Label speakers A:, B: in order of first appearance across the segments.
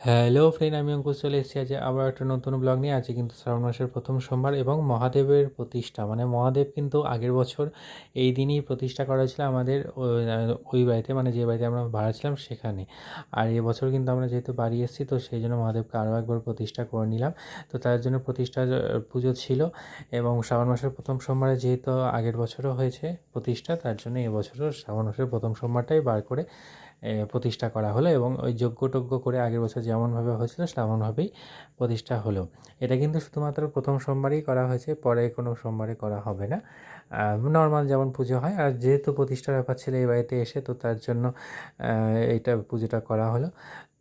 A: Hello friend, আমি অঙ্কুশ চলে এসেছি আজ আবার একটা নতুন ব্লগ নিয়ে। আজকে কিন্তু শ্রাবণ মাসের প্রথম সোমবার এবং মহাদেবের প্রতিষ্ঠা, মানে মহাদেব কিন্তু আগের বছর এই দিনই প্রতিষ্ঠা করা হয়েছিল আমাদের ওই বাড়িতে, মানে যে বাড়িতে আমরা ভাড়া ছিলাম সেখানে। আর এবছর কিন্তু আমরা যেহেতু বাড়ি এসেছি, তো সেই জন্য মহাদেবকে আরও একবার প্রতিষ্ঠা করে নিলাম। তো তার জন্য প্রতিষ্ঠা পুজো ছিল এবং শ্রাবণ মাসের প্রথম সোমবারে যেহেতু আগের বছরও হয়েছে প্রতিষ্ঠা, তার জন্য এবছরও শ্রাবণ মাসের প্রথম সোমবারটাই বার করে প্রতিষ্ঠা করা হলো এবং ওই যজ্ঞ করে আগের বছর যেমনভাবে হয়েছিল তেমনভাবেই প্রতিষ্ঠা হলো। এটা কিন্তু শুধুমাত্র প্রথম সোমবারেই করা হয়েছে, পরে কোনো সোমবারে করা হবে না। নর্মাল যেমন পুজো হয়, আর যেহেতু প্রতিষ্ঠার ব্যাপার ছিল এই বাড়িতে এসে, তো তার জন্য এইটা পুজোটা করা হলো।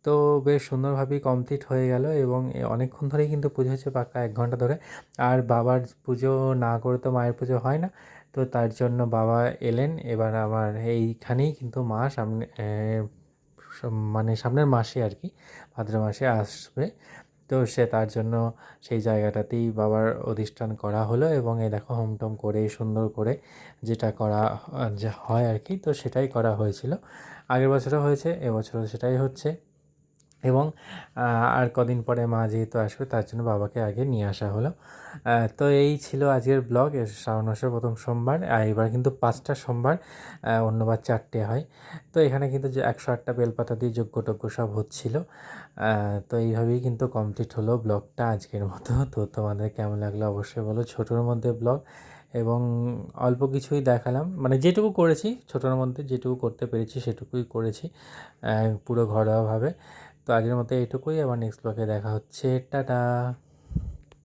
A: তো বেশ সুন্দরভাবেই কমপ্লিট হয়ে গেল এবং অনেকক্ষণ ধরেই কিন্তু পুজো হচ্ছে, পাক্কা 1 ঘন্টা ধরে। আর বাবার পুজো না করে তো মায়ের পুজো হয় না, তো তার জন্য বাবা এলেন। এবার আমার এইখানেই কিন্তু মা সামনে মানে সামনের মাসে আর কি, ভাদ্র মাসে আসবে। তো তার জন্য সেই জায়গাটাতেই বাবার অধিষ্ঠান করা হলো এবং এই দেখো হোম টোম করে সুন্দর করে যেটা করা যে হয় আর কি, তো সেটাই করা হয়েছিল। আগের বছরও হয়েছে, এবছরও সেটাই হচ্ছে। এবং আর কদিন পরে মা যেহেতু আসবে, তার জন্য বাবাকে আগে নিয়ে আসা হলো। তো এই ছিল আজকের ব্লগ। শ্রাবণ মাসের প্রথম সোমবার, আর এবার কিন্তু 5টা সোমবার, অন্যবার 4টে হয়। তো এখানে কিন্তু যে 108টা বেলপাতা দিয়ে যজ্ঞ সব হচ্ছিল। তো এইভাবেই কিন্তু কমপ্লিট হলো ব্লগটা আজকের মতো। তো তোমাদের কেমন লাগলো অবশ্যই বলো। ছোটোর মধ্যে ব্লগ এবং অল্প কিছুই দেখালাম, মানে যেটুকু করেছি ছোটোর মধ্যে, যেটুকু করতে পেরেছি সেটুকুই করেছি পুরো ঘরোয়াভাবে। তো আজকের মতো এইটুকুই, আবার নেক্সট ব্লগে দেখা হচ্ছে। টাটা।